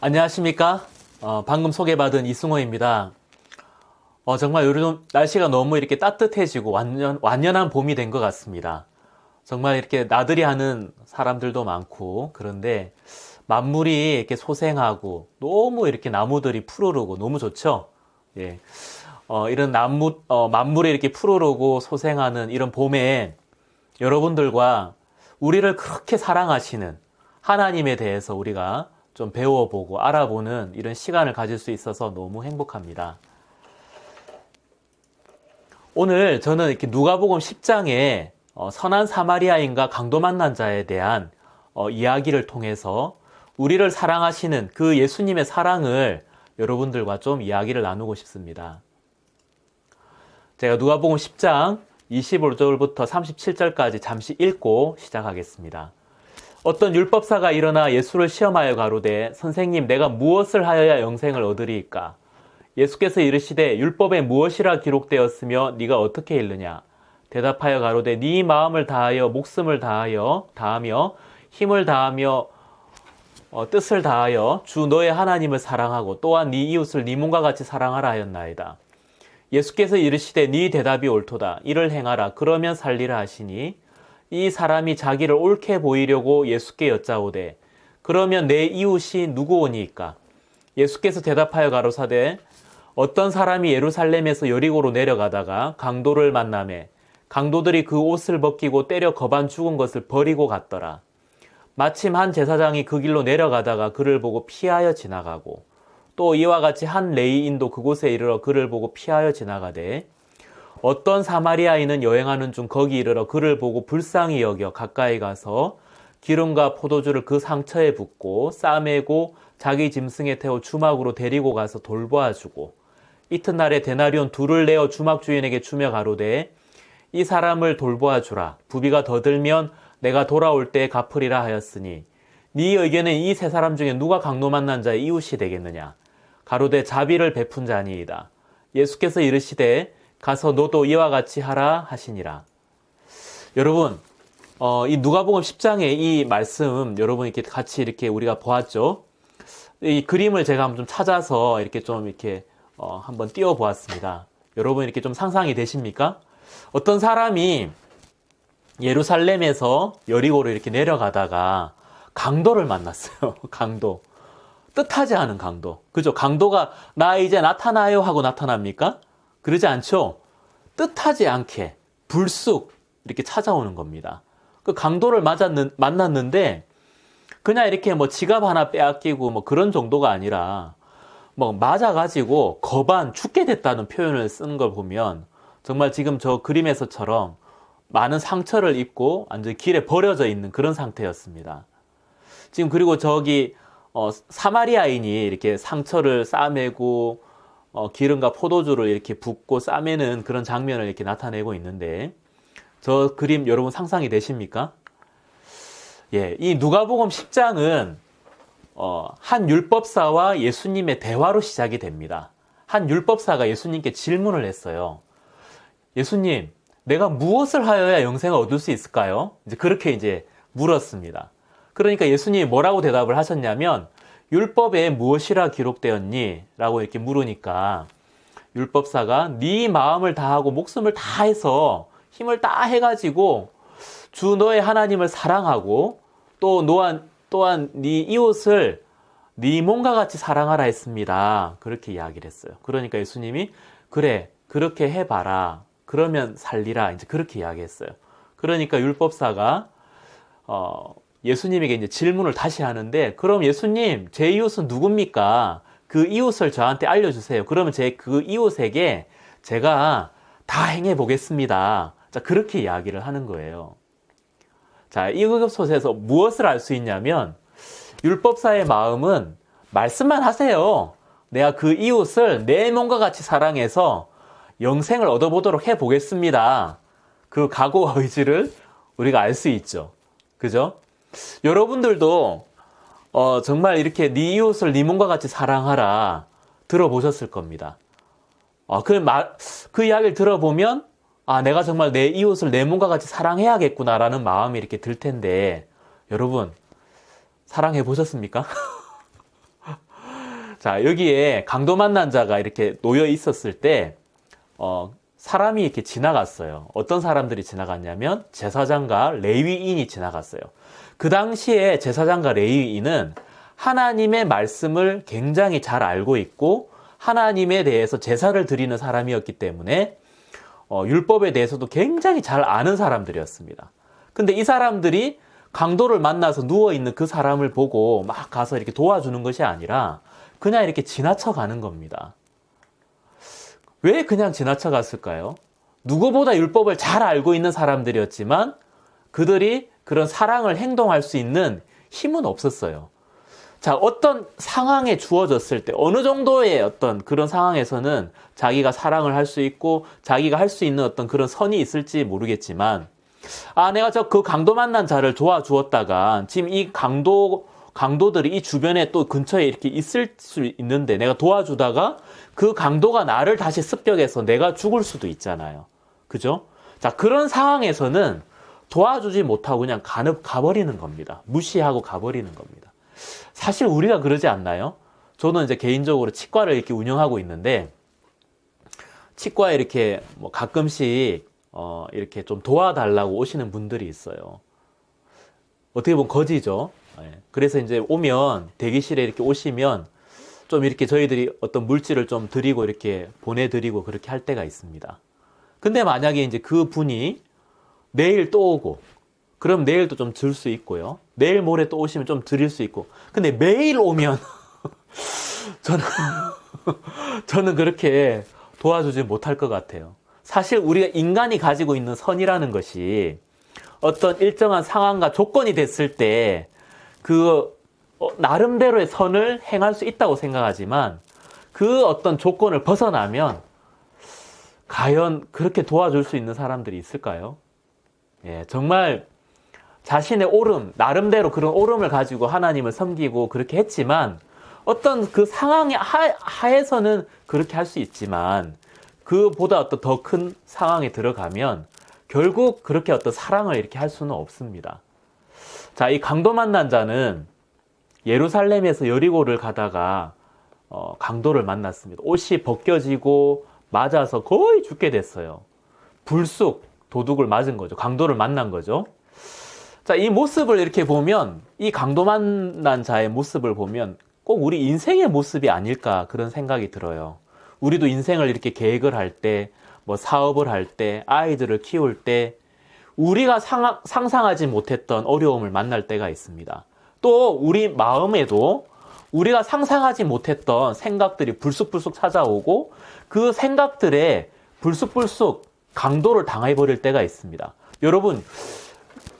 안녕하십니까? 방금 소개받은 이승호입니다. 정말 요즘 날씨가 너무 이렇게 따뜻해지고 완연한 봄이 된 것 같습니다. 정말 이렇게 나들이 하는 사람들도 많고, 그런데 만물이 이렇게 소생하고, 너무 이렇게 나무들이 푸르르고, 너무 좋죠? 예. 이런 만물이 이렇게 푸르르고 소생하는 이런 봄에 여러분들과 우리를 그렇게 사랑하시는 하나님에 대해서 우리가 좀 배워보고 알아보는 이런 시간을 가질 수 있어서 너무 행복합니다. 오늘 저는 이렇게 누가복음 10장에 선한 사마리아인과 강도 만난 자에 대한 이야기를 통해서 우리를 사랑하시는 그 예수님의 사랑을 여러분들과 좀 이야기를 나누고 싶습니다. 제가 누가복음 10장 25절부터 37절까지 잠시 읽고 시작하겠습니다. 어떤 율법사가 일어나 예수를 시험하여 가로되 선생님 내가 무엇을 하여야 영생을 얻으리이까? 예수께서 이르시되 율법에 무엇이라 기록되었으며 네가 어떻게 읽느냐? 대답하여 가로되 네 마음을 다하여 목숨을 다하며 힘을 다하며 뜻을 다하여 주 너의 하나님을 사랑하고 또한 네 이웃을 네 몸과 같이 사랑하라 하였나이다. 예수께서 이르시되 네 대답이 옳도다. 이를 행하라. 그러면 살리라 하시니 이 사람이 자기를 옳게 보이려고 예수께 여짜오되 그러면 내 이웃이 누구오니이까? 예수께서 대답하여 가로사대 어떤 사람이 예루살렘에서 여리고로 내려가다가 강도를 만나매 강도들이 그 옷을 벗기고 때려 거반 죽은 것을 버리고 갔더라. 마침 한 제사장이 그 길로 내려가다가 그를 보고 피하여 지나가고 또 이와 같이 한 레위인도 그곳에 이르러 그를 보고 피하여 지나가되 어떤 사마리아인은 여행하는 중 거기 이르러 그를 보고 불쌍히 여겨 가까이 가서 기름과 포도주를 그 상처에 붓고 싸매고 자기 짐승에 태워 주막으로 데리고 가서 돌보아주고 이튿날에 데나리온 둘을 내어 주막 주인에게 주며 가로되 이 사람을 돌보아주라. 부비가 더 들면 내가 돌아올 때에 갚으리라 하였으니 네 의견은 이 세 사람 중에 누가 강도 만난 자의 이웃이 되겠느냐? 가로되 자비를 베푼 자니이다. 예수께서 이르시되 가서 너도 이와 같이 하라 하시니라. 여러분, 이 누가복음 10장의 이 말씀 여러분 이렇게 같이 이렇게 우리가 보았죠. 이 그림을 제가 한번 좀 찾아서 이렇게 좀 이렇게 한번 띄워 보았습니다. 여러분 이렇게 좀 상상이 되십니까? 어떤 사람이 예루살렘에서 여리고로 이렇게 내려가다가 강도를 만났어요. 강도. 뜻하지 않은 강도. 그죠? 강도가 나 이제 나타나요 하고 나타납니까? 그러지 않죠? 뜻하지 않게 불쑥 이렇게 찾아오는 겁니다. 그 강도를 만났는데 그냥 이렇게 뭐 지갑 하나 빼앗기고 뭐 그런 정도가 아니라 뭐 맞아가지고 거반 죽게 됐다는 표현을 쓰는 걸 보면 정말 지금 저 그림에서처럼 많은 상처를 입고 완전히 길에 버려져 있는 그런 상태였습니다. 지금 그리고 저기 사마리아인이 이렇게 상처를 싸매고 기름과 포도주를 이렇게 붓고 싸매는 그런 장면을 이렇게 나타내고 있는데 저 그림 여러분 상상이 되십니까? 예, 이 누가복음 10장은 한 율법사와 예수님의 대화로 시작이 됩니다. 한 율법사가 예수님께 질문을 했어요. 예수님, 내가 무엇을 하여야 영생을 얻을 수 있을까요? 이제 그렇게 이제 물었습니다. 그러니까 예수님이 뭐라고 대답을 하셨냐면 율법에 무엇이라 기록되었니? 라고 이렇게 물으니까 율법사가 네 마음을 다하고 목숨을 다해서 힘을 다 해가지고 주 너의 하나님을 사랑하고 또 또한 네 이웃을 네 몸과 같이 사랑하라 했습니다. 그렇게 이야기를 했어요. 그러니까 예수님이 그래 그렇게 해봐라. 그러면 살리라. 이제 그렇게 이야기했어요. 그러니까 율법사가 예수님에게 이제 질문을 다시 하는데 그럼 예수님 제 이웃은 누굽니까? 그 이웃을 저한테 알려주세요. 그러면 그 이웃에게 제가 다 행해 보겠습니다. 자, 그렇게 이야기를 하는 거예요. 자, 이 흑역소에서 무엇을 알 수 있냐면 율법사의 마음은 말씀만 하세요. 내가 그 이웃을 내 몸과 같이 사랑해서 영생을 얻어보도록 해보겠습니다. 그 각오와 의지를 우리가 알 수 있죠. 그죠? 여러분들도 정말 이렇게 네 이웃을 네 몸과 같이 사랑하라 들어보셨을 겁니다. 그 이야기를 들어보면 내가 정말 내 이웃을 내 몸과 같이 사랑해야겠구나라는 마음이 이렇게 들 텐데 여러분 사랑해 보셨습니까? 자, 여기에 강도 만난 자가 이렇게 놓여 있었을 때, 사람이 이렇게 지나갔어요. 어떤 사람들이 지나갔냐면, 제사장과 레위인이 지나갔어요. 그 당시에 제사장과 레위인은 하나님의 말씀을 굉장히 잘 알고 있고, 하나님에 대해서 제사를 드리는 사람이었기 때문에, 율법에 대해서도 굉장히 잘 아는 사람들이었습니다. 근데 이 사람들이 강도를 만나서 누워있는 그 사람을 보고 막 가서 이렇게 도와주는 것이 아니라 그냥 이렇게 지나쳐 가는 겁니다. 왜 그냥 지나쳐 갔을까요? 누구보다 율법을 잘 알고 있는 사람들이었지만 그들이 그런 사랑을 행동할 수 있는 힘은 없었어요. 자, 어떤 상황에 주어졌을 때 어느 정도의 어떤 그런 상황에서는 자기가 사랑을 할 수 있고 자기가 할 수 있는 어떤 그런 선이 있을지 모르겠지만, 내가 그 강도 만난 자를 도와주었다가 지금 이 강도들이 이 주변에 또 근처에 이렇게 있을 수 있는데 내가 도와주다가 그 강도가 나를 다시 습격해서 내가 죽을 수도 있잖아요. 그죠? 자, 그런 상황에서는 도와주지 못하고 그냥 가버리는 겁니다. 무시하고 가버리는 겁니다. 사실 우리가 그러지 않나요? 저는 이제 개인적으로 치과를 이렇게 운영하고 있는데, 치과에 이렇게 뭐 가끔씩 이렇게 좀 도와달라고 오시는 분들이 있어요. 어떻게 보면 거지죠. 그래서 이제 오면 대기실에 이렇게 오시면 좀 이렇게 저희들이 어떤 물질을 좀 드리고 이렇게 보내드리고 그렇게 할 때가 있습니다. 근데 만약에 이제 그 분이 내일 또 오고, 그럼 내일도 좀 줄 수 있고요. 내일 모레 또 오시면 좀 드릴 수 있고. 근데 매일 오면 저는 그렇게 도와주지 못할 것 같아요. 사실 우리가 인간이 가지고 있는 선이라는 것이 어떤 일정한 상황과 조건이 됐을 때 그 나름대로의 선을 행할 수 있다고 생각하지만, 그 어떤 조건을 벗어나면 과연 그렇게 도와줄 수 있는 사람들이 있을까요? 예, 정말 자신의 옳음, 나름대로 그런 옳음을 가지고 하나님을 섬기고 그렇게 했지만, 어떤 그 상황의 하에서는 그렇게 할 수 있지만, 그보다 어떤 더 큰 상황에 들어가면 결국 그렇게 어떤 사랑을 이렇게 할 수는 없습니다. 자, 이 강도 만난 자는 예루살렘에서 여리고를 가다가 강도를 만났습니다. 옷이 벗겨지고 맞아서 거의 죽게 됐어요. 불쑥 도둑을 맞은 거죠. 강도를 만난 거죠. 자, 이 모습을 이렇게 보면, 이 강도 만난 자의 모습을 보면 꼭 우리 인생의 모습이 아닐까 그런 생각이 들어요. 우리도 인생을 이렇게 계획을 할 때, 뭐 사업을 할 때, 아이들을 키울 때 우리가 상상하지 못했던 어려움을 만날 때가 있습니다. 또 우리 마음에도 우리가 상상하지 못했던 생각들이 불쑥불쑥 찾아오고, 그 생각들에 불쑥불쑥 강도를 당해버릴 때가 있습니다. 여러분,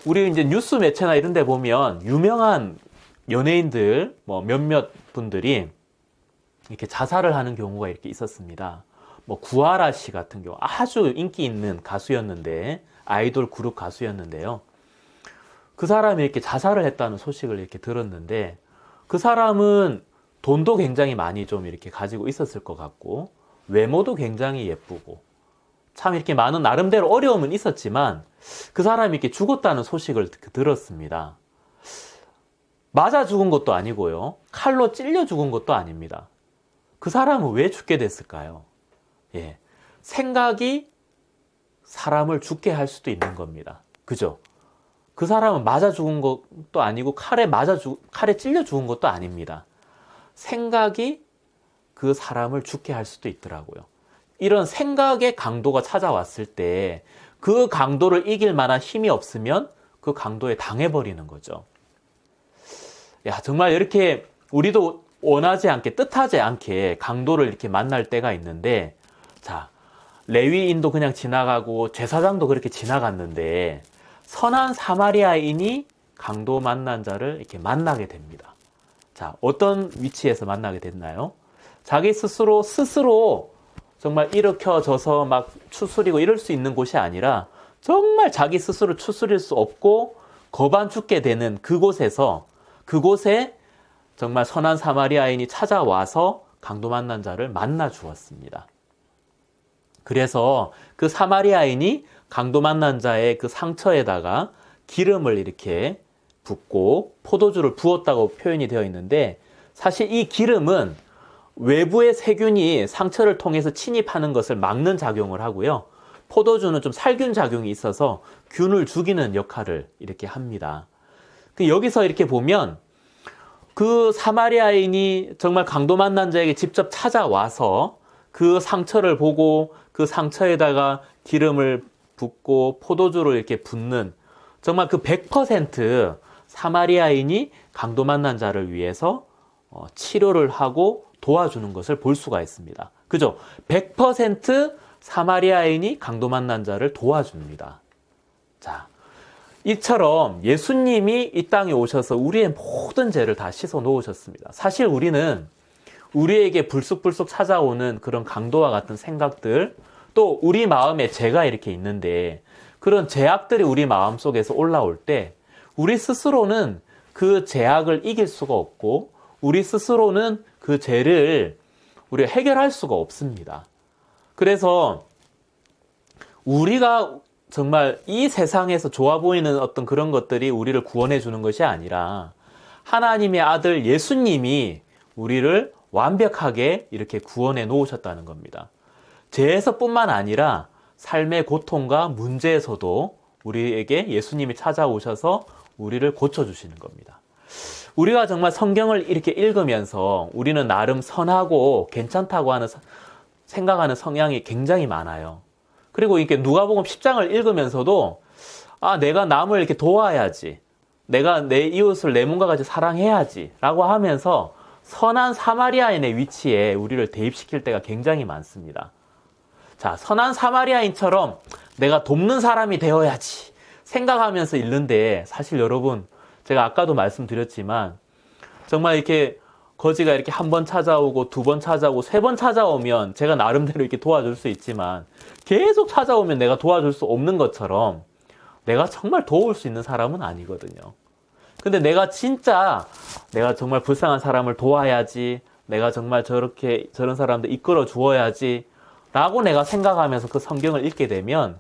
우리 이제 뉴스 매체나 이런 데 보면 유명한 연예인들 뭐 몇몇 분들이 이렇게 자살을 하는 경우가 이렇게 있었습니다. 뭐 구하라 씨 같은 경우 아주 인기 있는 가수였는데, 아이돌 그룹 가수였는데요. 그 사람이 이렇게 자살을 했다는 소식을 이렇게 들었는데, 그 사람은 돈도 굉장히 많이 좀 이렇게 가지고 있었을 것 같고, 외모도 굉장히 예쁘고, 참 이렇게 많은 나름대로 어려움은 있었지만, 그 사람이 이렇게 죽었다는 소식을 들었습니다. 맞아 죽은 것도 아니고요. 칼로 찔려 죽은 것도 아닙니다. 그 사람은 왜 죽게 됐을까요? 예. 생각이 사람을 죽게 할 수도 있는 겁니다. 그죠? 그 사람은 맞아 죽은 것도 아니고 칼에 찔려 죽은 것도 아닙니다. 생각이 그 사람을 죽게 할 수도 있더라고요. 이런 생각의 강도가 찾아왔을 때 그 강도를 이길 만한 힘이 없으면 그 강도에 당해버리는 거죠. 야, 정말 이렇게 우리도 원하지 않게, 뜻하지 않게 강도를 이렇게 만날 때가 있는데, 자, 레위인도 그냥 지나가고 제사장도 그렇게 지나갔는데, 선한 사마리아인이 강도 만난 자를 이렇게 만나게 됩니다. 자, 어떤 위치에서 만나게 됐나요? 자기 스스로 정말 일으켜져서 막 추스리고 이럴 수 있는 곳이 아니라, 정말 자기 스스로 추스릴 수 없고 거반 죽게 되는 그곳에 정말 선한 사마리아인이 찾아와서 강도 만난 자를 만나 주었습니다. 그래서 그 사마리아인이 강도 만난 자의 그 상처에다가 기름을 이렇게 붓고 포도주를 부었다고 표현이 되어 있는데, 사실 이 기름은 외부의 세균이 상처를 통해서 침입하는 것을 막는 작용을 하고요. 포도주는 좀 살균 작용이 있어서 균을 죽이는 역할을 이렇게 합니다. 여기서 이렇게 보면 그 사마리아인이 정말 강도 만난 자에게 직접 찾아와서 그 상처를 보고 그 상처에다가 기름을 붓고 포도주를 이렇게 붓는, 정말 그 100% 사마리아인이 강도 만난 자를 위해서 치료를 하고 도와주는 것을 볼 수가 있습니다. 그죠? 100% 사마리아인이 강도 만난 자를 도와줍니다. 자, 이처럼 예수님이 이 땅에 오셔서 우리의 모든 죄를 다 씻어 놓으셨습니다. 사실 우리는 우리에게 불쑥불쑥 찾아오는 그런 강도와 같은 생각들, 또 우리 마음에 죄가 이렇게 있는데 그런 죄악들이 우리 마음속에서 올라올 때 우리 스스로는 그 죄악을 이길 수가 없고 우리 스스로는 그 죄를 우리가 해결할 수가 없습니다. 그래서 우리가 정말 이 세상에서 좋아 보이는 어떤 그런 것들이 우리를 구원해 주는 것이 아니라 하나님의 아들 예수님이 우리를 완벽하게 이렇게 구원해 놓으셨다는 겁니다. 죄에서뿐만 아니라 삶의 고통과 문제에서도 우리에게 예수님이 찾아오셔서 우리를 고쳐주시는 겁니다. 우리가 정말 성경을 이렇게 읽으면서 우리는 나름 선하고 괜찮다고 하는 생각하는 성향이 굉장히 많아요. 그리고 이렇게 누가복음 10장을 읽으면서도 내가 남을 이렇게 도와야지, 내가 내 이웃을 내 몸과 같이 사랑해야지 라고 하면서 선한 사마리아인의 위치에 우리를 대입시킬 때가 굉장히 많습니다. 자, 선한 사마리아인처럼 내가 돕는 사람이 되어야지 생각하면서 읽는데, 사실 여러분, 제가 아까도 말씀드렸지만 정말 이렇게 거지가 이렇게 한 번 찾아오고 두 번 찾아오고 세 번 찾아오면 제가 나름대로 이렇게 도와줄 수 있지만 계속 찾아오면 내가 도와줄 수 없는 것처럼 내가 정말 도울 수 있는 사람은 아니거든요. 근데 내가 정말 불쌍한 사람을 도와야지, 내가 정말 저런 사람들 이끌어 주어야지 라고 내가 생각하면서 그 성경을 읽게 되면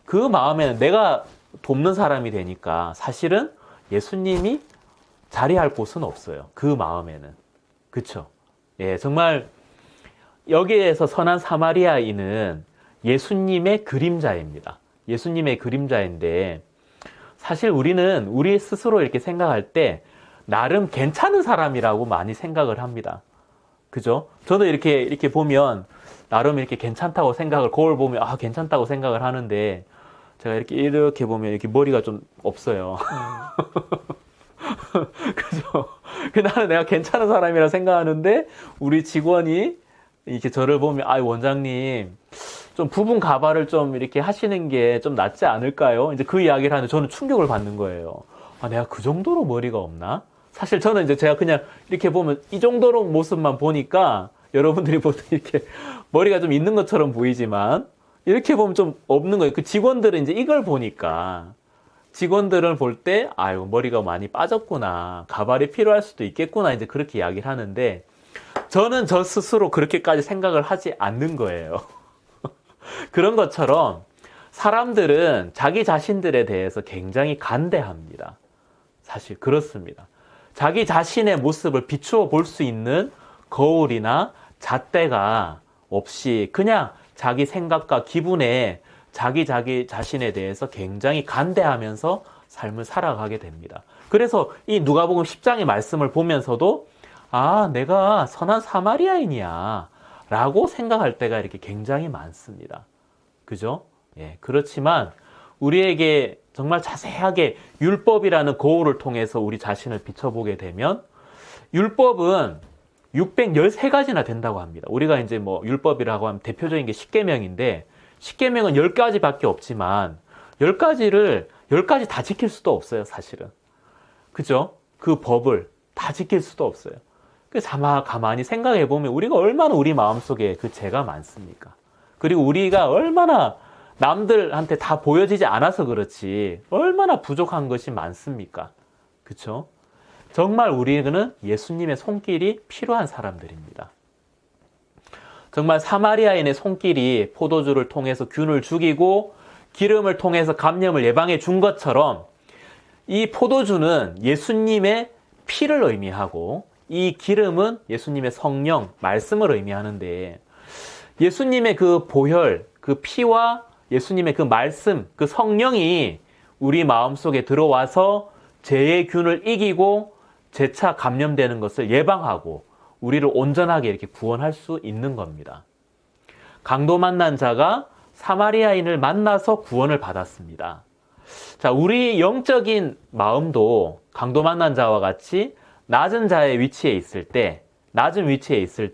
그 마음에는 내가 돕는 사람이 되니까 사실은 예수님이 자리할 곳은 없어요. 그 마음에는. 그쵸? 예, 정말 여기에서 선한 사마리아인은 예수님의 그림자입니다. 예수님의 그림자인데 사실 우리는 우리 스스로 이렇게 생각할 때 나름 괜찮은 사람이라고 많이 생각을 합니다. 그죠? 저도 이렇게 보면 나름 이렇게 괜찮다고 생각을, 거울 보면 괜찮다고 생각을 하는데 제가 이렇게 보면 이렇게 머리가 좀 없어요. 그죠? 나는 내가 괜찮은 사람이라 생각하는데 우리 직원이 이렇게 저를 보면 원장님 좀 부분 가발을 좀 이렇게 하시는 게 좀 낫지 않을까요? 이제 그 이야기를 하는데 저는 충격을 받는 거예요. 내가 그 정도로 머리가 없나? 사실 저는 이제 제가 그냥 이렇게 보면 이 정도로 모습만 보니까 여러분들이 보통 이렇게 머리가 좀 있는 것처럼 보이지만 이렇게 보면 좀 없는 거예요. 그 직원들은 이제 이걸 보니까 직원들을 볼 때 머리가 많이 빠졌구나, 가발이 필요할 수도 있겠구나, 이제 그렇게 이야기를 하는데 저는 저 스스로 그렇게까지 생각을 하지 않는 거예요. 그런 것처럼 사람들은 자기 자신들에 대해서 굉장히 간대합니다. 사실 그렇습니다. 자기 자신의 모습을 비추어 볼 수 있는 거울이나 잣대가 없이 그냥 자기 생각과 기분에 자기 자신에 대해서 굉장히 간대하면서 삶을 살아가게 됩니다. 그래서 이 누가복음 10장의 말씀을 보면서도 내가 선한 사마리아인이야 라고 생각할 때가 이렇게 굉장히 많습니다. 그죠? 예, 그렇지만 우리에게 정말 자세하게 율법이라는 거울을 통해서 우리 자신을 비춰보게 되면 율법은 613가지나 된다고 합니다. 우리가 이제 율법이라고 하면 대표적인 게 십계명인데 십계명은 10가지밖에 없지만 10가지 다 지킬 수도 없어요, 사실은. 그죠? 그 법을 다 지킬 수도 없어요. 그래서 가만히 생각해 보면 우리가 얼마나 우리 마음속에 그 죄가 많습니까? 그리고 우리가 얼마나 남들한테 다 보여지지 않아서 그렇지 얼마나 부족한 것이 많습니까? 그쵸? 정말 우리는 예수님의 손길이 필요한 사람들입니다. 정말 사마리아인의 손길이 포도주를 통해서 균을 죽이고 기름을 통해서 감염을 예방해 준 것처럼 이 포도주는 예수님의 피를 의미하고 이 기름은 예수님의 성령, 말씀을 의미하는데 예수님의 그 보혈, 그 피와 예수님의 그 말씀, 그 성령이 우리 마음속에 들어와서 죄의 균을 이기고 재차 감염되는 것을 예방하고 우리를 온전하게 이렇게 구원할 수 있는 겁니다. 강도 만난 자가 사마리아인을 만나서 구원을 받았습니다. 자, 우리 영적인 마음도 강도 만난 자와 같이 낮은 위치에 있을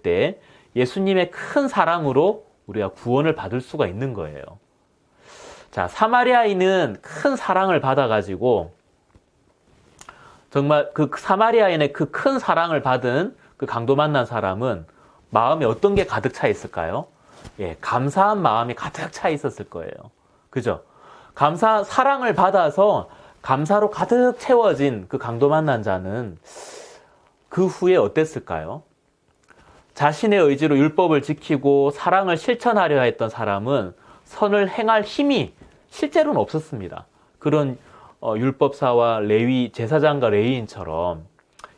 때 예수님의 큰 사랑으로 우리가 구원을 받을 수가 있는 거예요. 자, 사마리아인은 큰 사랑을 받아가지고 정말 그 사마리아인의 그 큰 사랑을 받은 그 강도 만난 사람은 마음에 어떤 게 가득 차 있을까요? 예, 감사한 마음이 가득 차 있었을 거예요. 그죠? 사랑을 받아서 감사로 가득 채워진 그 강도 만난 자는 그 후에 어땠을까요? 자신의 의지로 율법을 지키고 사랑을 실천하려 했던 사람은 선을 행할 힘이 실제로는 없었습니다. 그런 율법사와 레위, 제사장과 레위인처럼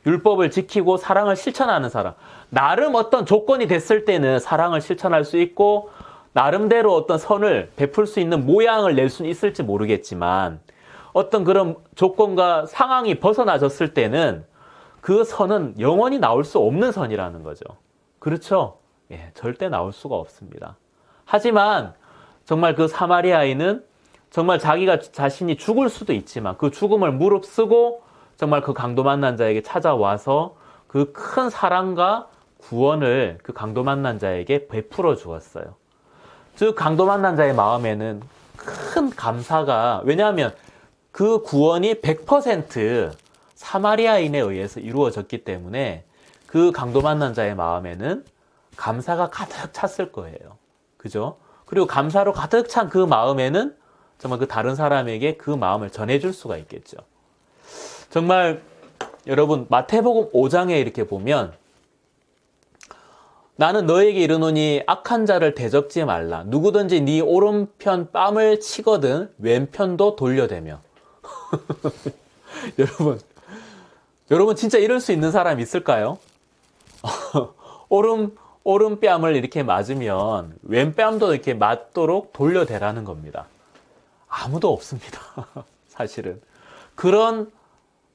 율법을 지키고 사랑을 실천하는 사람, 나름 어떤 조건이 됐을 때는 사랑을 실천할 수 있고 나름대로 어떤 선을 베풀 수 있는 모양을 낼 수는 있을지 모르겠지만 어떤 그런 조건과 상황이 벗어나졌을 때는 그 선은 영원히 나올 수 없는 선이라는 거죠. 그렇죠? 예, 절대 나올 수가 없습니다. 하지만 정말 그 사마리아인은 정말 자기가 자신이 죽을 수도 있지만 그 죽음을 무릅쓰고 정말 그 강도 만난 자에게 찾아와서 그 큰 사랑과 구원을 그 강도 만난 자에게 베풀어 주었어요. 즉 강도 만난 자의 마음에는 큰 감사가, 왜냐하면 그 구원이 100% 사마리아인에 의해서 이루어졌기 때문에 그 강도 만난 자의 마음에는 감사가 가득 찼을 거예요. 그죠? 그리고 감사로 가득 찬 그 마음에는 정말 그 다른 사람에게 그 마음을 전해줄 수가 있겠죠. 정말 여러분 마태복음 5장에 이렇게 보면 나는 너에게 이르노니 악한 자를 대적지 말라. 누구든지 네 오른편 뺨을 치거든 왼편도 돌려대며. 여러분 진짜 이럴 수 있는 사람 있을까요? 오른뺨을 이렇게 맞으면 왼뺨도 이렇게 맞도록 돌려대라는 겁니다. 아무도 없습니다. 사실은. 그런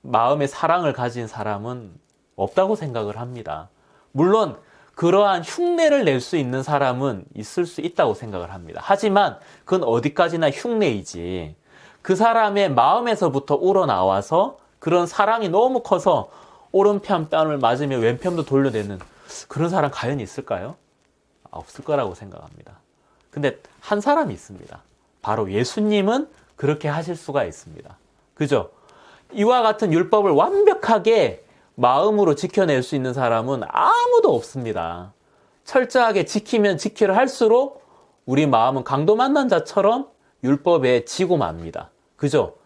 마음의 사랑을 가진 사람은 없다고 생각을 합니다. 물론 그러한 흉내를 낼 수 있는 사람은 있을 수 있다고 생각을 합니다. 하지만 그건 어디까지나 흉내이지 그 사람의 마음에서부터 우러나와서 그런 사랑이 너무 커서 오른편 뺨을 맞으며 왼편도 돌려대는 그런 사람 과연 있을까요? 없을 거라고 생각합니다. 근데 한 사람이 있습니다. 바로 예수님은 그렇게 하실 수가 있습니다. 그죠? 이와 같은 율법을 완벽하게 마음으로 지켜낼 수 있는 사람은 아무도 없습니다. 철저하게 지키면 지키려 할수록 우리 마음은 강도 만난 자처럼 율법에 지고 맙니다. 그죠?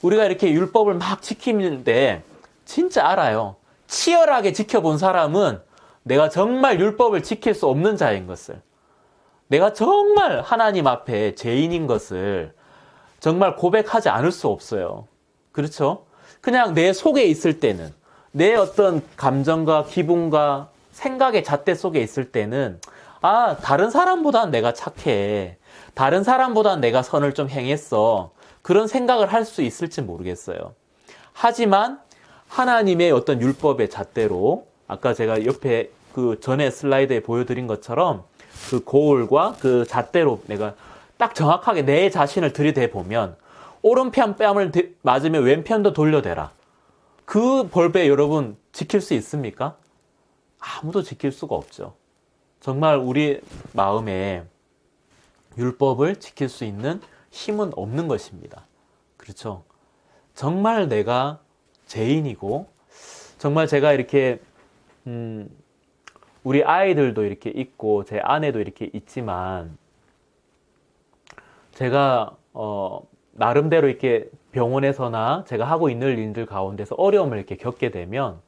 우리가 이렇게 율법을 막 지키는데 진짜 알아요. 치열하게 지켜본 사람은 내가 정말 율법을 지킬 수 없는 자인 것을, 내가 정말 하나님 앞에 죄인인 것을 정말 고백하지 않을 수 없어요. 그렇죠? 그냥 내 속에 있을 때는, 내 어떤 감정과 기분과 생각의 잣대 속에 있을 때는 다른 사람보다는 내가 착해, 다른 사람보다는 내가 선을 좀 행했어, 그런 생각을 할 수 있을지 모르겠어요. 하지만 하나님의 어떤 율법의 잣대로 아까 제가 옆에 그 전에 슬라이드에 보여드린 것처럼 그 거울과 그 잣대로 내가 딱 정확하게 내 자신을 들이대 보면 오른편 뺨을 맞으면 왼편도 돌려대라. 그 벌배 여러분 지킬 수 있습니까? 아무도 지킬 수가 없죠. 정말 우리 마음에 율법을 지킬 수 있는 힘은 없는 것입니다. 그렇죠? 정말 내가 죄인이고 정말 제가 이렇게 우리 아이들도 이렇게 있고 제 아내도 이렇게 있지만 제가 나름대로 이렇게 병원에서나 제가 하고 있는 일들 가운데서 어려움을 이렇게 겪게 되면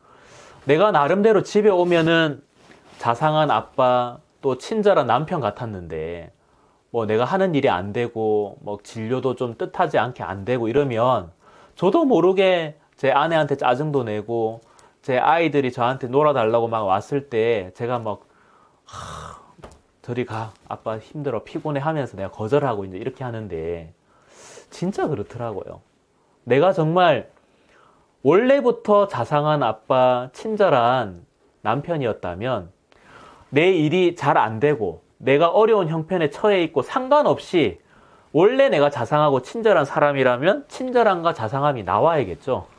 내가 나름대로 집에 오면은 자상한 아빠 또 친절한 남편 같았는데 뭐 내가 하는 일이 안 되고 뭐 진료도 좀 뜻하지 않게 안 되고 이러면 저도 모르게 제 아내한테 짜증도 내고 제 아이들이 저한테 놀아달라고 막 왔을 때 제가 막 저리 가 아빠 힘들어 피곤해 하면서 내가 거절하고 이제 이렇게 하는데 진짜 그렇더라고요. 내가 정말 원래부터 자상한 아빠, 친절한 남편이었다면 내 일이 잘 안 되고 내가 어려운 형편에 처해 있고 상관없이 원래 내가 자상하고 친절한 사람이라면 친절함과 자상함이 나와야겠죠.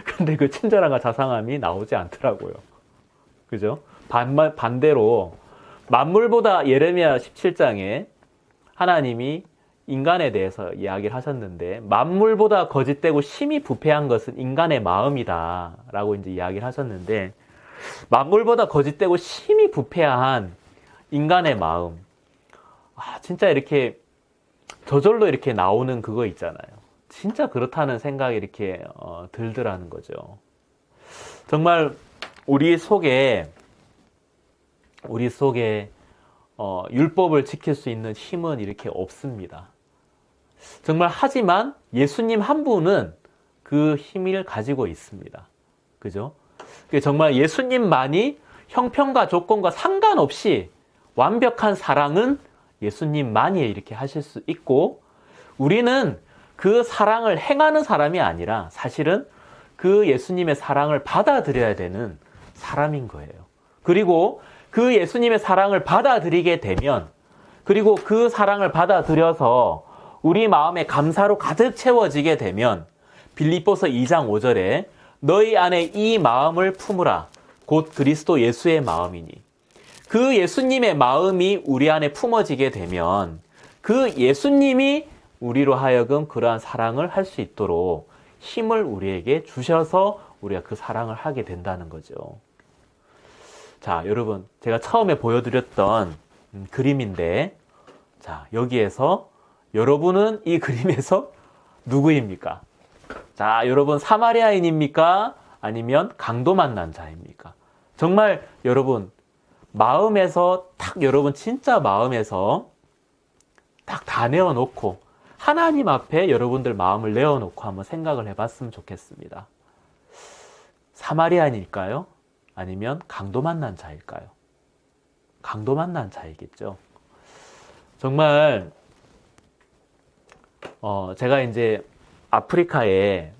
근데 그 친절함과 자상함이 나오지 않더라고요. 그죠? 반대로 만물보다 예레미야 17장에 하나님이 인간에 대해서 이야기를 하셨는데 만물보다 거짓되고 심히 부패한 것은 인간의 마음이다 라고 이제 이야기를 하셨는데 만물보다 거짓되고 심히 부패한 인간의 마음 진짜 이렇게 저절로 이렇게 나오는 그거 있잖아요. 진짜 그렇다는 생각이 이렇게 들더라는 거죠. 정말 우리 속에 율법을 지킬 수 있는 힘은 이렇게 없습니다. 정말 하지만 예수님 한 분은 그 힘을 가지고 있습니다. 그죠? 정말 예수님만이 형편과 조건과 상관없이 완벽한 사랑은 예수님만이 이렇게 하실 수 있고 우리는 그 사랑을 행하는 사람이 아니라 사실은 그 예수님의 사랑을 받아들여야 되는 사람인 거예요. 그리고 그 예수님의 사랑을 받아들이게 되면 그리고 그 사랑을 받아들여서 우리 마음에 감사로 가득 채워지게 되면 빌립보서 2장 5절에 너희 안에 이 마음을 품으라 곧 그리스도 예수의 마음이니 그 예수님의 마음이 우리 안에 품어지게 되면 그 예수님이 우리로 하여금 그러한 사랑을 할 수 있도록 힘을 우리에게 주셔서 우리가 그 사랑을 하게 된다는 거죠. 자, 여러분 제가 처음에 보여드렸던 그림인데 자, 여기에서 여러분은 이 그림에서 누구입니까? 자, 여러분 사마리아인입니까? 아니면 강도 만난 자입니까? 정말 여러분 마음에서 여러분 진짜 마음에서 다 내어놓고 하나님 앞에 여러분들 마음을 내어놓고 한번 생각을 해봤으면 좋겠습니다. 사마리아인일까요? 아니면 강도 만난 자일까요? 강도 만난 자이겠죠. 정말 제가 이제 아프리카에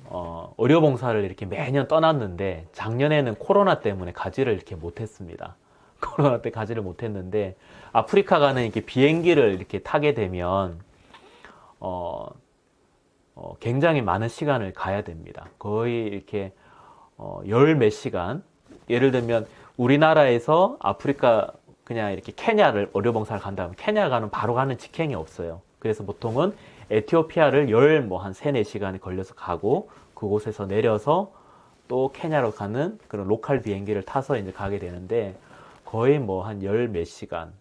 의료봉사를 이렇게 매년 떠났는데 작년에는 코로나 때문에 가지를 이렇게 못했습니다. 코로나 때 가지를 못했는데 아프리카 가는 이렇게 비행기를 이렇게 타게 되면 굉장히 많은 시간을 가야 됩니다. 거의 이렇게 열 몇 시간. 예를 들면 우리나라에서 아프리카 그냥 이렇게 케냐를 의료봉사를 간다면 케냐 가는 바로 가는 직행이 없어요. 그래서 보통은 에티오피아를 한 3, 4시간이 걸려서 가고 그곳에서 내려서 또 케냐로 가는 그런 로컬 비행기를 타서 이제 가게 되는데 거의 한 열 몇 시간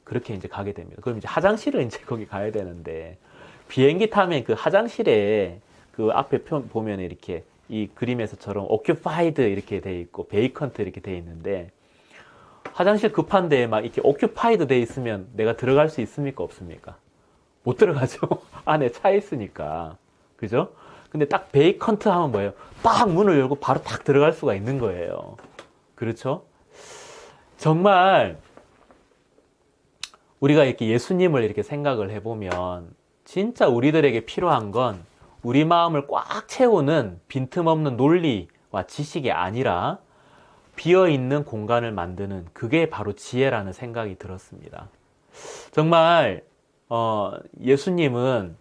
그렇게 이제 가게 됩니다. 그럼 이제 화장실을 이제 거기 가야 되는데 비행기 타면 그 화장실에 그 앞에 보면 이렇게 이 그림에서처럼 occupied 이렇게 돼 있고 vacant 이렇게 돼 있는데 화장실 급한데 막 이렇게 occupied 돼 있으면 내가 들어갈 수 있습니까? 없습니까? 못 들어가죠. 안에 차 있으니까. 그죠? 근데 딱 vacant 하면 뭐예요? 딱 문을 열고 바로 딱 들어갈 수가 있는 거예요. 그렇죠? 정말 우리가 이렇게 예수님을 이렇게 생각을 해보면 진짜 우리들에게 필요한 건 우리 마음을 꽉 채우는 빈틈없는 논리와 지식이 아니라 비어있는 공간을 만드는 그게 바로 지혜라는 생각이 들었습니다. 정말 예수님은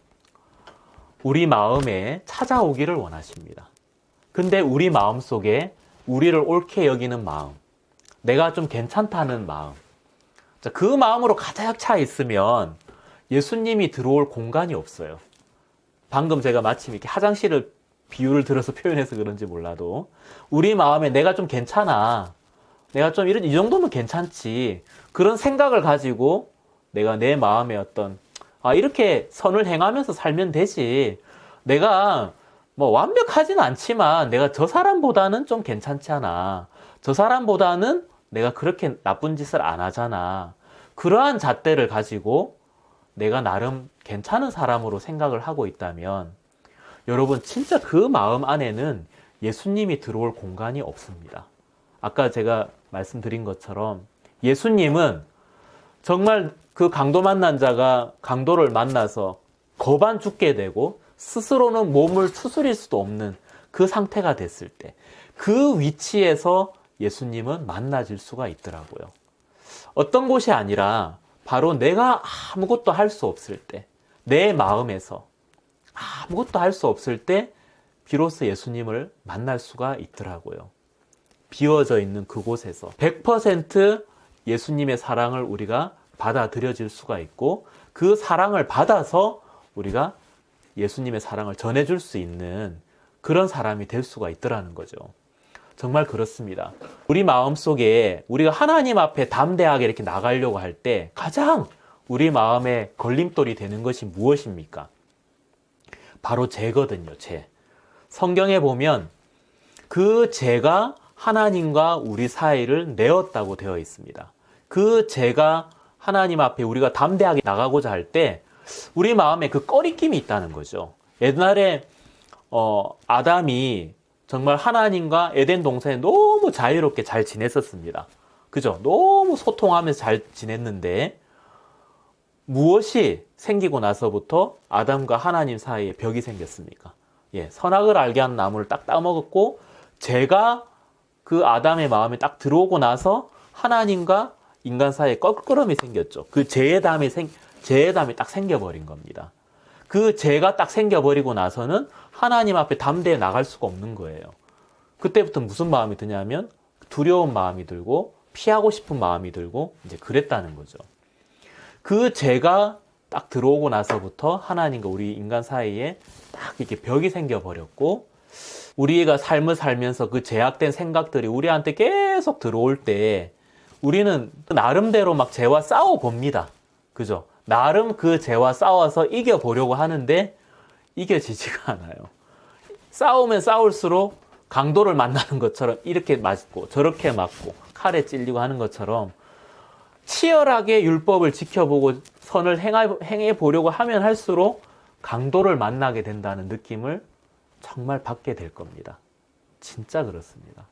우리 마음에 찾아오기를 원하십니다. 근데 우리 마음 속에 우리를 옳게 여기는 마음, 내가 좀 괜찮다는 마음, 그 마음으로 가득 차 있으면 예수님이 들어올 공간이 없어요. 방금 제가 마침 이렇게 화장실을 비유를 들어서 표현해서 그런지 몰라도 우리 마음에 내가 좀 괜찮아, 내가 좀 이 정도면 괜찮지, 그런 생각을 가지고 내가 내 마음에 이렇게 선을 행하면서 살면 되지, 내가 완벽하진 않지만 내가 저 사람보다는 좀 괜찮지 않아, 저 사람보다는 내가 그렇게 나쁜 짓을 안 하잖아, 그러한 잣대를 가지고 내가 나름 괜찮은 사람으로 생각을 하고 있다면 여러분 진짜 그 마음 안에는 예수님이 들어올 공간이 없습니다. 아까 제가 말씀드린 것처럼 예수님은 정말 그 강도 만난 자가 강도를 만나서 거반 죽게 되고 스스로는 몸을 추스릴 수도 없는 그 상태가 됐을 때 그 위치에서 예수님은 만나질 수가 있더라고요. 어떤 곳이 아니라 바로 내가 아무것도 할 수 없을 때, 내 마음에서 아무것도 할 수 없을 때 비로소 예수님을 만날 수가 있더라고요. 비워져 있는 그곳에서 100% 예수님의 사랑을 우리가 받아들여질 수가 있고 그 사랑을 받아서 우리가 예수님의 사랑을 전해줄 수 있는 그런 사람이 될 수가 있더라는 거죠. 정말 그렇습니다. 우리 마음속에 우리가 하나님 앞에 담대하게 이렇게 나가려고 할 때 가장 우리 마음에 걸림돌이 되는 것이 무엇입니까? 바로 죄거든요. 죄. 성경에 보면 그 죄가 하나님과 우리 사이를 내었다고 되어 있습니다. 그 죄가 하나님 앞에 우리가 담대하게 나가고자 할 때 우리 마음에 그 꺼리낌이 있다는 거죠. 옛날에 아담이 정말 하나님과 에덴 동산에 너무 자유롭게 잘 지냈었습니다. 그죠? 너무 소통하면서 잘 지냈는데 무엇이 생기고 나서부터 아담과 하나님 사이에 벽이 생겼습니까? 예, 선악을 알게 하는 나무를 딱 따먹었고 죄가 그 아담의 마음에 딱 들어오고 나서 하나님과 인간 사이에 껄끄럼이 생겼죠. 그 죄의 담이 딱 생겨버린 겁니다. 그 죄가 딱 생겨버리고 나서는 하나님 앞에 담대히 나갈 수가 없는 거예요. 그때부터 무슨 마음이 드냐면 두려운 마음이 들고 피하고 싶은 마음이 들고 이제 그랬다는 거죠. 그 죄가 딱 들어오고 나서부터 하나님과 우리 인간 사이에 딱 이렇게 벽이 생겨버렸고 우리가 삶을 살면서 그 죄악된 생각들이 우리한테 계속 들어올 때 우리는 나름대로 막 죄와 싸워 봅니다. 그죠? 나름 그 죄와 싸워서 이겨보려고 하는데 이겨지지가 않아요. 싸우면 싸울수록 강도를 만나는 것처럼 이렇게 맞고 저렇게 맞고 칼에 찔리고 하는 것처럼 치열하게 율법을 지켜보고 선을 행해보려고 하면 할수록 강도를 만나게 된다는 느낌을 정말 받게 될 겁니다. 진짜 그렇습니다.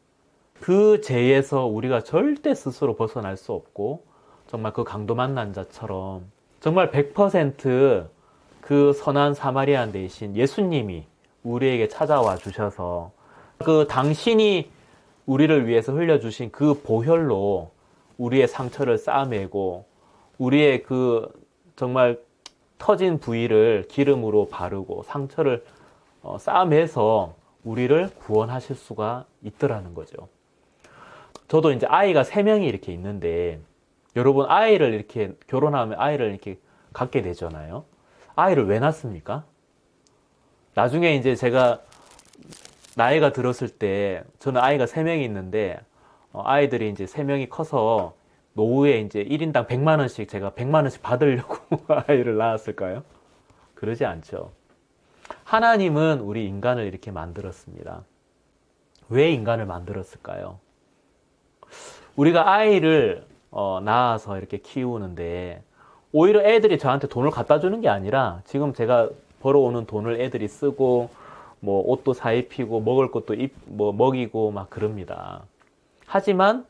그 죄에서 우리가 절대 스스로 벗어날 수 없고 정말 그 강도 만난 자처럼 정말 100% 선한 사마리안 대신 예수님이 우리에게 찾아와 주셔서 그 당신이 우리를 위해서 흘려주신 그 보혈로 우리의 상처를 싸매고 우리의 그 정말 터진 부위를 기름으로 바르고 상처를 싸매서 우리를 구원하실 수가 있더라는 거죠. 저도 이제 아이가 3명이 이렇게 있는데 여러분 아이를 이렇게 결혼하면 아이를 이렇게 갖게 되잖아요. 아이를 왜 낳습니까? 나중에 이제 제가 나이가 들었을 때 저는 아이가 3명이 있는데 아이들이 이제 3명이 커서 노후에 이제 1인당 100만 원씩 제가 100만 원씩 받으려고 아이를 낳았을까요? 그러지 않죠. 하나님은 우리 인간을 이렇게 만들었습니다. 왜 인간을 만들었을까요? 우리가 아이를 낳아서 이렇게 키우는데 오히려 애들이 저한테 돈을 갖다 주는 게 아니라 지금 제가 벌어오는 돈을 애들이 쓰고 뭐 옷도 사 입히고 먹을 것도 먹이고 막 그럽니다. 하지만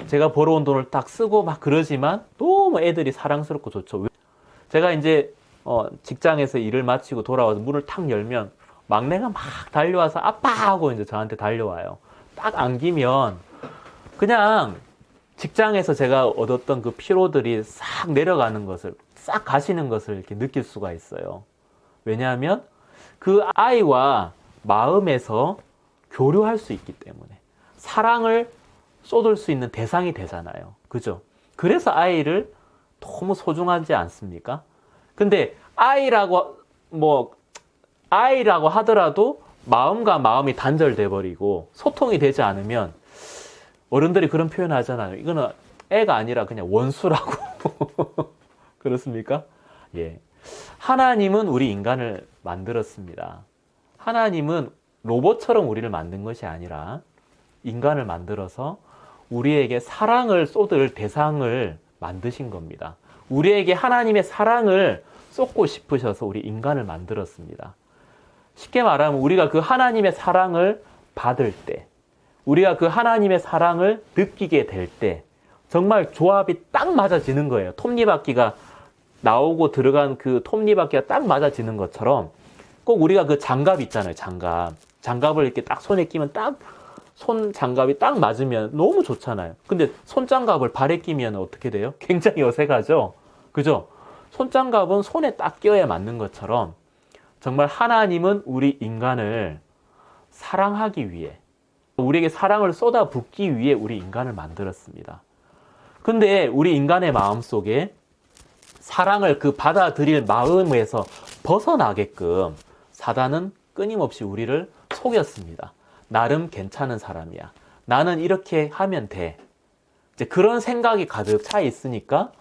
제가 벌어온 돈을 딱 쓰고 막 그러지만 너무 애들이 사랑스럽고 좋죠. 제가 이제 직장에서 일을 마치고 돌아와서 문을 탁 열면 막내가 막 달려와서 아빠 하고 이제 저한테 달려와요. 딱 안기면 그냥 직장에서 제가 얻었던 그 피로들이 싹 내려가는 것을, 싹 가시는 것을 이렇게 느낄 수가 있어요. 왜냐하면 그 아이와 마음에서 교류할 수 있기 때문에 사랑을 쏟을 수 있는 대상이 되잖아요. 그죠? 그래서 아이를 너무 소중하지 않습니까? 근데 아이라고 하더라도 마음과 마음이 단절돼 버리고 소통이 되지 않으면 어른들이 그런 표현 하잖아요. 이거는 애가 아니라 그냥 원수라고. 그렇습니까? 예. 하나님은 우리 인간을 만들었습니다. 하나님은 로봇처럼 우리를 만든 것이 아니라 인간을 만들어서 우리에게 사랑을 쏟을 대상을 만드신 겁니다. 우리에게 하나님의 사랑을 쏟고 싶으셔서 우리 인간을 만들었습니다. 쉽게 말하면 우리가 그 하나님의 사랑을 받을 때, 우리가 그 하나님의 사랑을 느끼게 될 때 정말 조합이 딱 맞아지는 거예요. 톱니바퀴가 나오고 들어간 그 톱니바퀴가 딱 맞아지는 것처럼 꼭 우리가 그 장갑 있잖아요. 장갑을 이렇게 딱 손에 끼면 딱 손 장갑이 딱 맞으면 너무 좋잖아요. 근데 손장갑을 발에 끼면 어떻게 돼요? 굉장히 어색하죠? 그죠? 손장갑은 손에 딱 껴야 맞는 것처럼 정말 하나님은 우리 인간을 사랑하기 위해, 우리에게 사랑을 쏟아붓기 위해 우리 인간을 만들었습니다. 근데 우리 인간의 마음 속에 사랑을 그 받아들일 마음에서 벗어나게끔 사단은 끊임없이 우리를 속였습니다. 나름 괜찮은 사람이야. 나는 이렇게 하면 돼. 이제 그런 생각이 가득 차 있으니까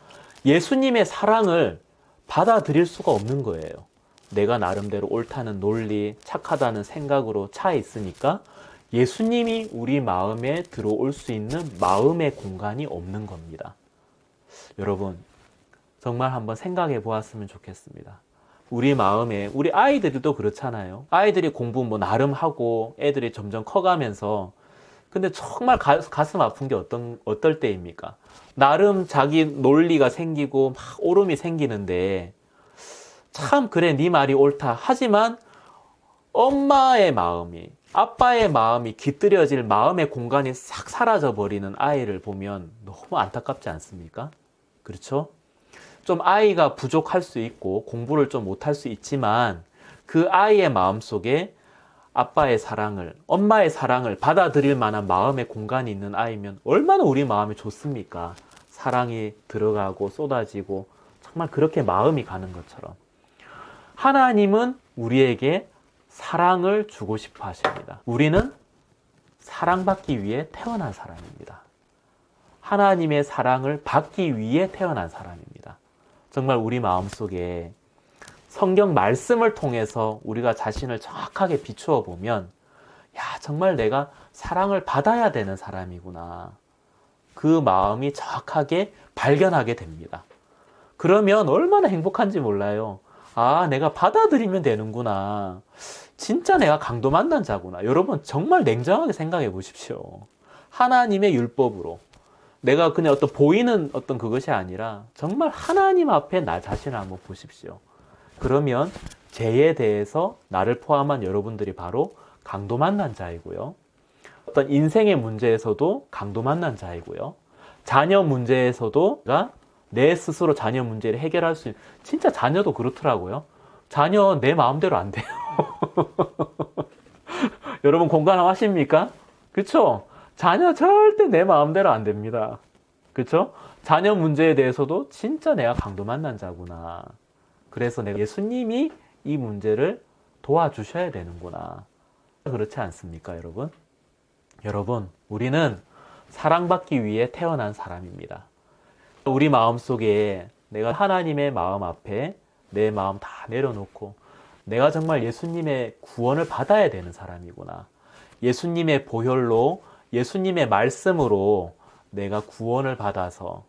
예수님의 사랑을 받아들일 수가 없는 거예요. 내가 나름대로 옳다는 논리, 착하다는 생각으로 차 있으니까 예수님이 우리 마음에 들어올 수 있는 마음의 공간이 없는 겁니다. 여러분, 정말 한번 생각해 보았으면 좋겠습니다. 우리 마음에, 우리 아이들도 그렇잖아요. 아이들이 공부 뭐 나름 하고 애들이 점점 커가면서 근데 정말 가슴 아픈 게 어떨 때입니까? 나름 자기 논리가 생기고 막 오름이 생기는데 참 그래 네 말이 옳다. 하지만 엄마의 마음이, 아빠의 마음이 깃들여질 마음의 공간이 싹 사라져 버리는 아이를 보면 너무 안타깝지 않습니까? 그렇죠? 좀 아이가 부족할 수 있고 공부를 좀 못할 수 있지만 그 아이의 마음속에 아빠의 사랑을, 엄마의 사랑을 받아들일 만한 마음의 공간이 있는 아이면 얼마나 우리 마음이 좋습니까? 사랑이 들어가고 쏟아지고 정말 그렇게 마음이 가는 것처럼 하나님은 우리에게 사랑을 주고 싶어 하십니다. 우리는 사랑받기 위해 태어난 사람입니다. 하나님의 사랑을 받기 위해 태어난 사람입니다. 정말 우리 마음속에 성경 말씀을 통해서 우리가 자신을 정확하게 비추어 보면 야, 정말 내가 사랑을 받아야 되는 사람이구나. 그 마음이 정확하게 발견하게 됩니다. 그러면 얼마나 행복한지 몰라요. 아, 내가 받아들이면 되는구나. 진짜 내가 강도 만난 자구나. 여러분 정말 냉정하게 생각해 보십시오. 하나님의 율법으로 내가 그냥 어떤 보이는 어떤 그것이 아니라 정말 하나님 앞에 나 자신을 한번 보십시오. 그러면 죄에 대해서 나를 포함한 여러분들이 바로 강도 만난 자이고요. 어떤 인생의 문제에서도 강도 만난 자이고요. 자녀 문제에서도 내 스스로 자녀 문제를 해결할 수 있는, 진짜 자녀도 그렇더라고요. 자녀 내 마음대로 안 돼요. 여러분 공감하십니까? 그렇죠? 자녀 절대 내 마음대로 안 됩니다. 그렇죠? 자녀 문제에 대해서도 진짜 내가 강도 만난 자구나. 그래서 내가 예수님이 이 문제를 도와주셔야 되는구나. 그렇지 않습니까, 여러분? 여러분, 우리는 사랑받기 위해 태어난 사람입니다. 우리 마음속에 내가 하나님의 마음 앞에 내 마음 다 내려놓고 내가 정말 예수님의 구원을 받아야 되는 사람이구나. 예수님의 보혈로, 예수님의 말씀으로 내가 구원을 받아서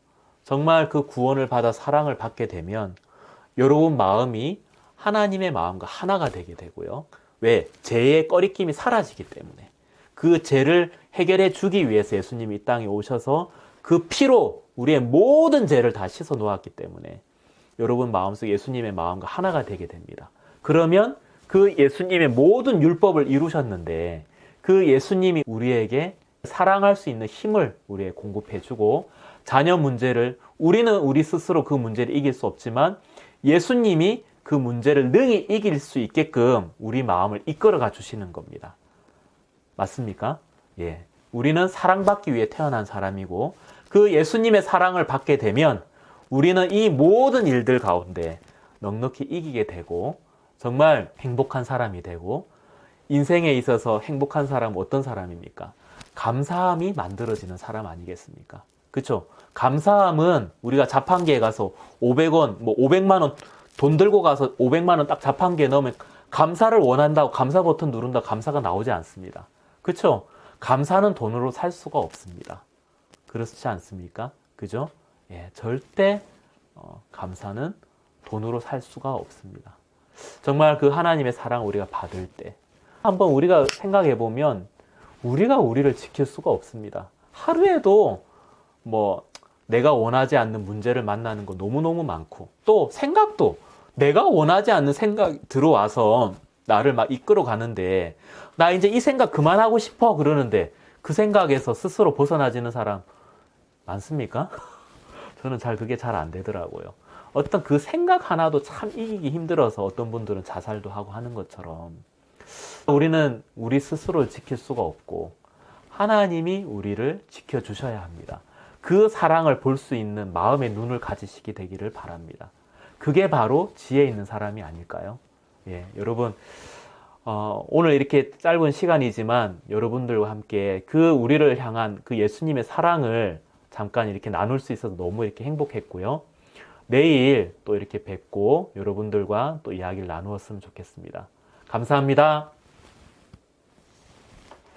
정말 그 구원을 받아 사랑을 받게 되면 여러분 마음이 하나님의 마음과 하나가 되게 되고요. 왜? 죄의 꺼리낌이 사라지기 때문에. 그 죄를 해결해 주기 위해서 예수님이 이 땅에 오셔서 그 피로 우리의 모든 죄를 다 씻어 놓았기 때문에 여러분 마음속 예수님의 마음과 하나가 되게 됩니다. 그러면 그 예수님의 모든 율법을 이루셨는데 그 예수님이 우리에게 사랑할 수 있는 힘을 우리에게 공급해 주고 자녀 문제를 우리는 우리 스스로 그 문제를 이길 수 없지만 예수님이 그 문제를 능히 이길 수 있게끔 우리 마음을 이끌어가 주시는 겁니다. 맞습니까? 예. 우리는 사랑받기 위해 태어난 사람이고 그 예수님의 사랑을 받게 되면 우리는 이 모든 일들 가운데 넉넉히 이기게 되고 정말 행복한 사람이 되고 인생에 있어서 행복한 사람은 어떤 사람입니까? 감사함이 만들어지는 사람 아니겠습니까? 그렇죠? 감사함은 우리가 자판기에 가서 500원, 뭐 500만 원 돈 들고 가서 500만 원 딱 자판기에 넣으면 감사를 원한다고 감사 버튼 누른다고 감사가 나오지 않습니다. 그렇죠? 감사는 돈으로 살 수가 없습니다. 그렇지 않습니까? 그죠? 예, 절대 감사는 돈으로 살 수가 없습니다. 정말 그 하나님의 사랑을 우리가 받을 때 한번 우리가 생각해 보면 우리가 우리를 지킬 수가 없습니다. 하루에도 뭐 내가 원하지 않는 문제를 만나는 거 너무너무 많고, 또 생각도 내가 원하지 않는 생각 들어와서 나를 막 이끌어 가는데, 나 이제 이 생각 그만하고 싶어 그러는데 그 생각에서 스스로 벗어나지는 사람 많습니까? 저는 그게 잘 안 되더라고요. 어떤 그 생각 하나도 참 이기기 힘들어서 어떤 분들은 자살도 하고 하는 것처럼, 우리는 우리 스스로를 지킬 수가 없고 하나님이 우리를 지켜주셔야 합니다. 그 사랑을 볼 수 있는 마음의 눈을 가지시게 되기를 바랍니다. 그게 바로 지혜 있는 사람이 아닐까요? 예, 여러분, 오늘 이렇게 짧은 시간이지만 여러분들과 함께 그 우리를 향한 그 예수님의 사랑을 잠깐 이렇게 나눌 수 있어서 너무 이렇게 행복했고요. 내일 또 이렇게 뵙고 여러분들과 또 이야기를 나누었으면 좋겠습니다. 감사합니다.